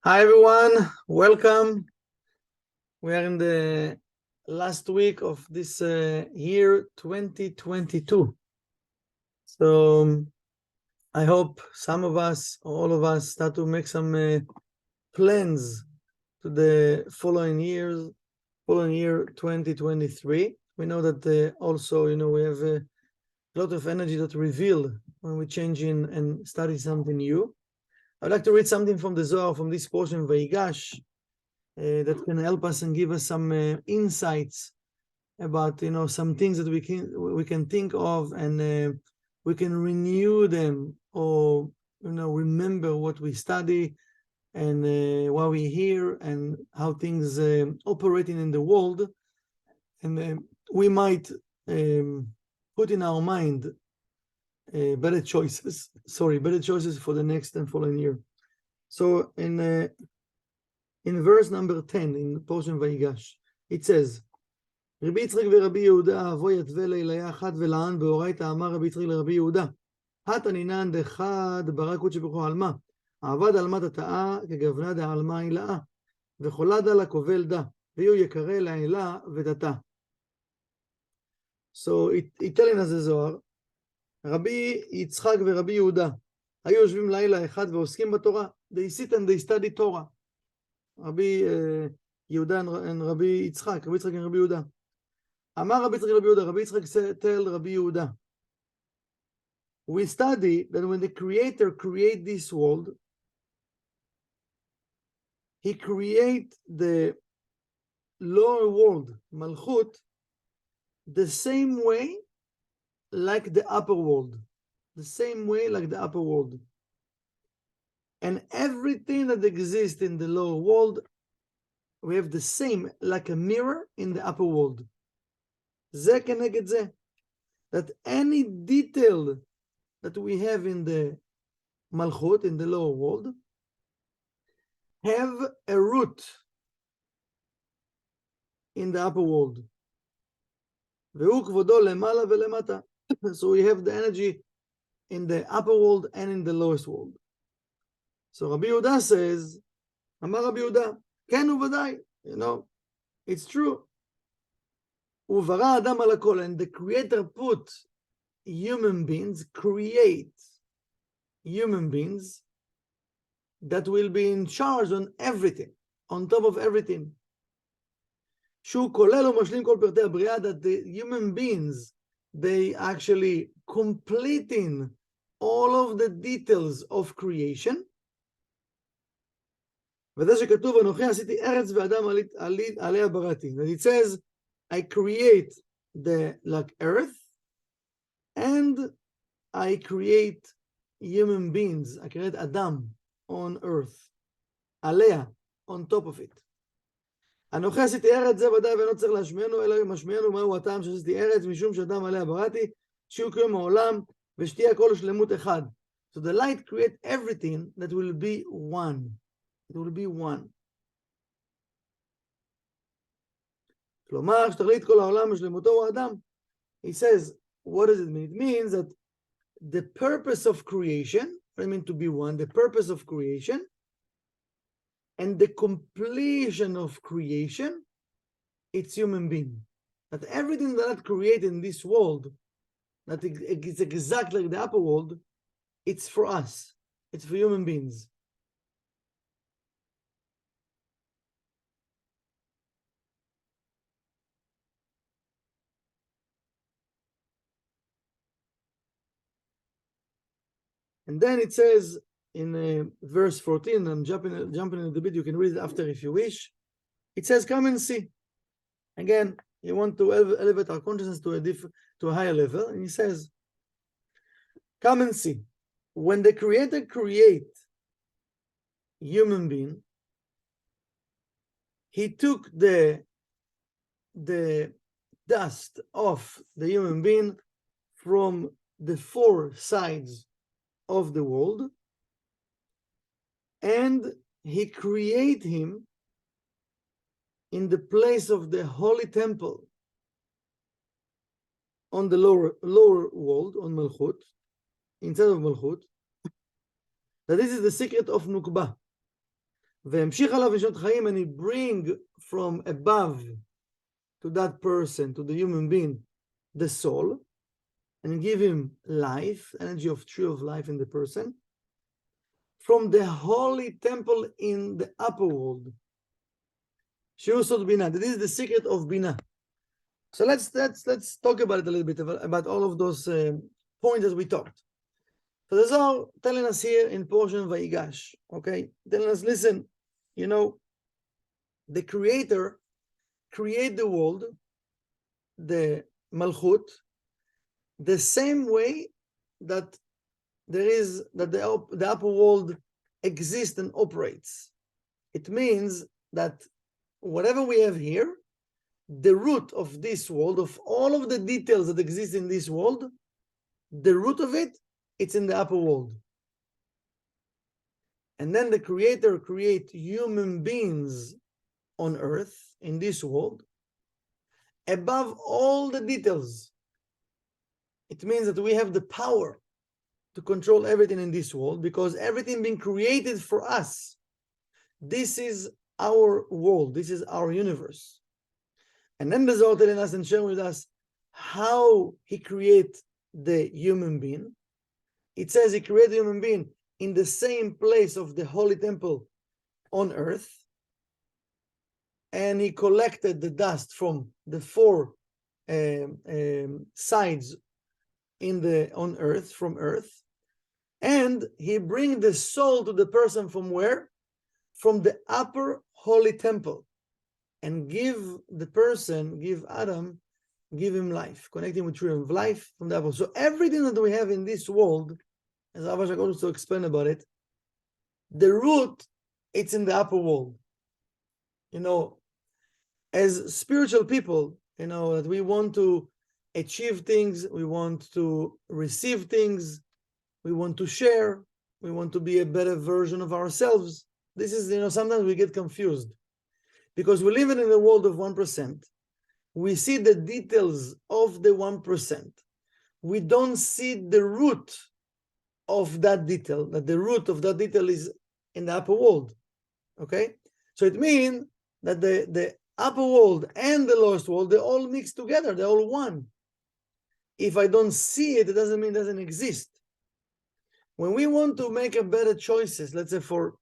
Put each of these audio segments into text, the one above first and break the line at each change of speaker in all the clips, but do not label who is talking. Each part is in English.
Hi everyone, welcome. We are in the last week of this year 2022. So I hope some of us, or all of us, start to make some plans to the following year 2023. We know that also, we have a lot of energy that reveal when we change in and study something new. I'd like to read something from the Zohar, from this portion, Vayigash, that can help us and give us some insights about some things that we can think of, and we can renew them, or remember what we study and why we hear and how things operating in the world, and we might put in our mind better choices for the next and following year. So in verse number 10 in portion Vayigash, it says, רבי יצחק ורבי יהודה אבו יתווה ליליה חד ולען באורייתא אמר רבי יצחק לרבי יהודה הת ענינן דחד ברא קודשא בריך הוא עלמא עבד עלמא תתאה כגוונה דעלמא הילאה וחולדה לקובל דה ויהיו יקרא לעילה ודתה. So it telling us the Zohar, רבי יצחק ורבי יהודה היו יושבים לילה אחד ועוסקים בתורה. They sit and they study Torah. רבי יהודה and רבי יצחק and רבי יהודה. אמר רבי יצחק לרבי יהודה, רבי יצחק tell רבי יהודה, we study that when the Creator create this world, He create the lower world, Malchut, the same way like the upper world. The same way like the upper world. And everything that exists in the lower world, we have the same, like a mirror in the upper world. זה כנגד זה. That any detail that we have in the Malchut, in the lower world, have a root in the upper world. והוא כבודו למעלה ולמטה. So we have the energy in the upper world and in the lowest world. So Rabbi Yehuda says, אמר רבי יהודה, כן וודאי, it's true. וברא אדם על הכל, and the Creator put human beings, create human beings that will be in charge on everything, on top of everything. שהוא כולל ומשלים כל פרטי הבריאה, that the human beings, they actually completing all of the details of creation. וזה שכתוב, אנוכי עשיתי ארץ ואדם עליה בראתי. And it says, I create the earth, and I create human beings. I create Adam on earth, עליה, on top of it. אנוכי עשיתי ארץ זה ודאי ואינו צריך להשמיענו, אלא משמיענו מהו הטעם שעשיתי ארץ, משום שאדם עליה בראתי, שיהיו קיום העולם, ושתהיה הכל שלמות אחד. So the light create everything that will be one. It will be one. כלומר, שתכלית כל העולם בשלמותו הוא האדם. He says, what does it mean? It means that the purpose of creation, I mean to be one, the purpose of creation, and the completion of creation, it's human being. That everything that created in this world, that it's exactly like the upper world, it's for us. It's for human beings. And then it says in verse 14, I'm jumping a little bit, you can read it after if you wish. It says, come and see. Again, you want to elevate our consciousness to a higher level. And he says, come and see. When the Creator create human being, he took the dust of the human being from the four sides of the world, and he create him in the place of the holy temple on the lower world, on Malchut, inside of Malchut. That this is the secret of Nukba. והמשיך עליו לשנות חיים, and he bring from above to that person, to the human being, the soul, and give him life, energy of tree of life in the person, from the holy temple in the upper world. Shirusot Bina. This is the secret of Bina. So let's talk about it a little bit, about all of those points that we talked. So the Zohar telling us here in portion Vayigash, okay, telling us, listen, you know, the Creator create the world, the Malchut, the same way that the upper world exists and operates. It means that whatever we have here, the root of this world, of all of the details that exist in this world, the root of it, it's in the upper world. And then the Creator create human beings on earth, in this world, above all the details. It means that we have the power to control everything in this world, because everything being created for us. This is our world, this is our universe. And then the Zohar telling us and sharing with us how he create the human being. It says he created the human being in the same place of the holy temple on earth, and he collected the dust from the four sides on earth, from earth, and he bring the soul to the person from where? From the upper holy temple, and give the person, give Adam, give him life, connect him with tree of life from the upper. So everything that we have in this world, as Abba Shak also explained about it, the root, it's in the upper world. You know, as spiritual people, you know, that we want to achieve things, we want to receive things, we want to share, we want to be a better version of ourselves. This is, you know, sometimes we get confused because we live in a world of 1%. We see the details of the 1%. We don't see the root of that detail, that the root of that detail is in the upper world. Okay? So it means that the upper world and the lowest world, they all mix together, they're all one. If I don't see it, it doesn't mean it doesn't exist. When we want to make a better choices, let's say for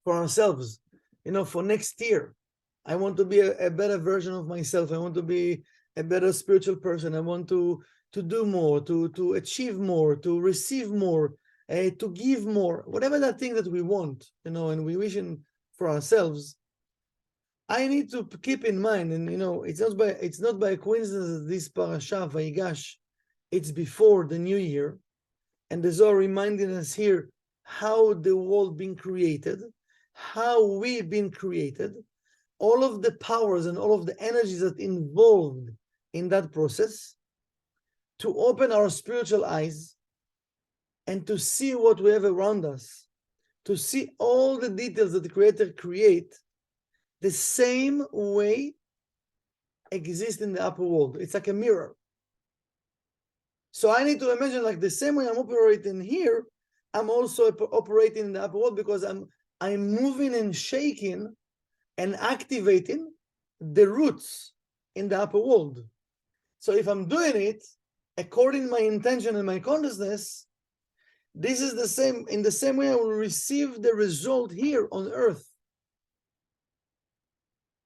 ourselves, you know, for next year, I want to be a better version of myself. I want to be a better spiritual person. I want to do more, to achieve more, to receive more, to give more, whatever that thing that we want, you know, and we wish for ourselves. I need to keep in mind, and you know, it's not by coincidence that this parasha Vayigash, it's before the new year, and the Zohar reminding us here how the world been created, how we've been created, all of the powers and all of the energies that involved in that process, to open our spiritual eyes and to see what we have around us, to see all the details that the Creator create the same way exist in the upper world. It's like a mirror. So I need to imagine, like the same way I'm operating here, I'm also operating in the upper world, because I'm moving and shaking and activating the roots in the upper world. So if I'm doing it according to my intention and my consciousness, this is the same, in the same way I will receive the result here on earth.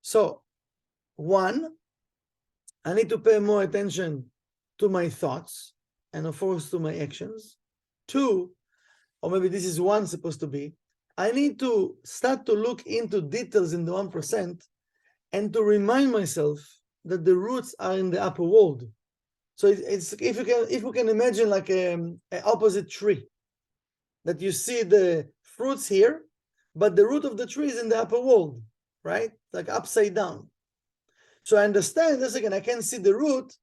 So, one, I need to pay more attention to my thoughts and of course to my actions. Two, or maybe this is one supposed to be, I need to start to look into details in the 1% and to remind myself that the roots are in the upper world. So it's if we can imagine like an opposite tree, that you see the fruits here, but the root of the tree is in the upper world, right? Like upside down. So I understand this again, I can't see the root,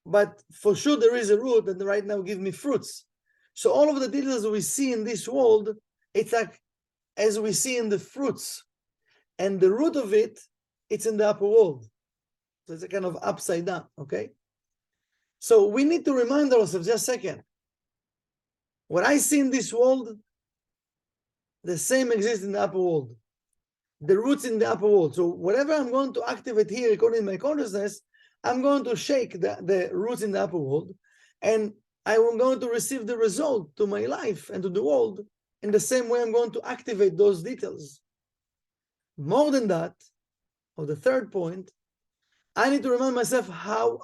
but for sure there is a root that right now gives me fruits. So all of the details we see in this world, it's like as we see in the fruits, and the root of it, it's in the upper world. So it's a kind of upside down, okay? So we need to remind ourselves, just a second, what I see in this world, the same exists in the upper world. the roots in the upper world. So whatever I'm going to activate here according to my consciousness, I'm going to shake the roots in the upper world, and I am going to receive the result to my life and to the world in the same way I'm going to activate those details. More than that, or the third point, I need to remind myself how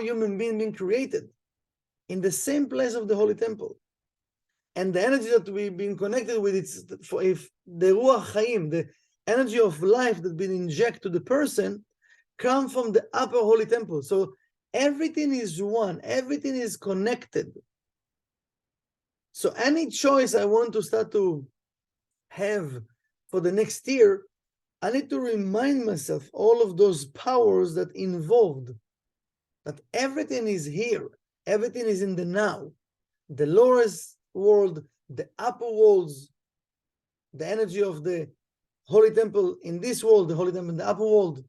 human being been created in the same place of the Holy Temple. And the energy that we've been connected with, if the Ruach Chaim, the energy of life that's been injected to the person, come from the upper Holy Temple. So everything is one, everything is connected. So any choice I want to start to have for the next year, I need to remind myself all of those powers that involved, that everything is here, everything is in the now. The lowest world, the upper worlds, the energy of the Holy Temple in this world, the Holy Temple in the upper world.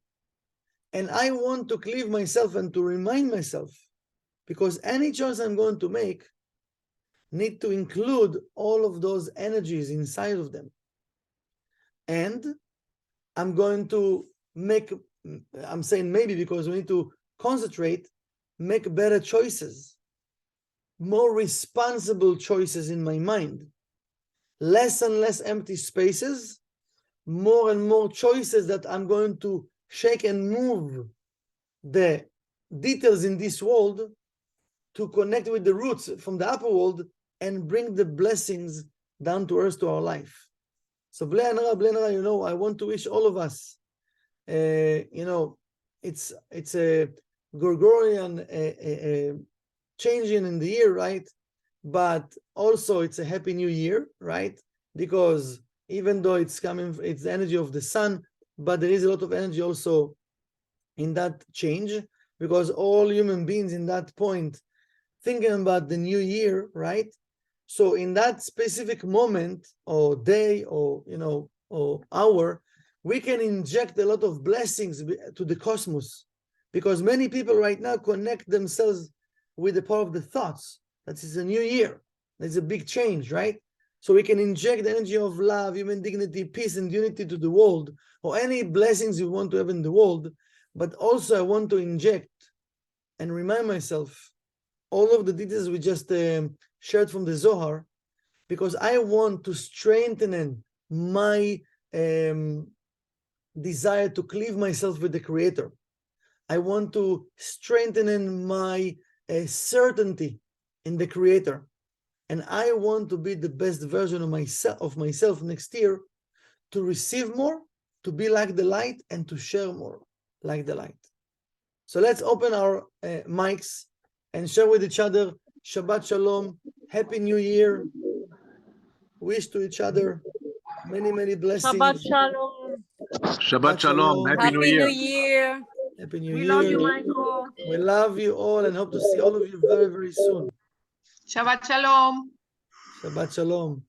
And I want to cleave myself and to remind myself, because any choice I'm going to make need to include all of those energies inside of them. And I'm going to make, I'm saying maybe because we need to concentrate, make better choices, more responsible choices in my mind, less and less empty spaces, more and more choices that I'm going to shake and move the details in this world to connect with the roots from the upper world and bring the blessings down to earth to our life. So, Bnei Nara, you know, I want to wish all of us, you know, it's a Gregorian changing in the year, right? But also it's a happy new year, right? Because even though it's the energy of the sun, but there is a lot of energy also in that change, because all human beings in that point thinking about the new year, right? So in that specific moment or day or, you know, or hour, we can inject a lot of blessings to the cosmos, because many people right now connect themselves with the power of the thoughts. That is a new year. That's a big change, right? So we can inject the energy of love, human dignity, peace, and unity to the world, or any blessings you want to have in the world. But also I want to inject and remind myself all of the details we just shared from the Zohar, because I want to strengthen my desire to cleave myself with the Creator. I want to strengthen my certainty in the Creator. And I want to be the best version of myself next year, to receive more, to be like the light, and to share more like the light. So let's open our mics and share with each other Shabbat Shalom, Happy New Year. Wish to each other many, many blessings.
Shabbat Shalom.
Shabbat Shalom. Happy New Year.
Happy New
We
Year.
love you, Michael.
We love you all and hope to see all of you very, very soon.
Shabbat Shalom.
Shabbat Shalom.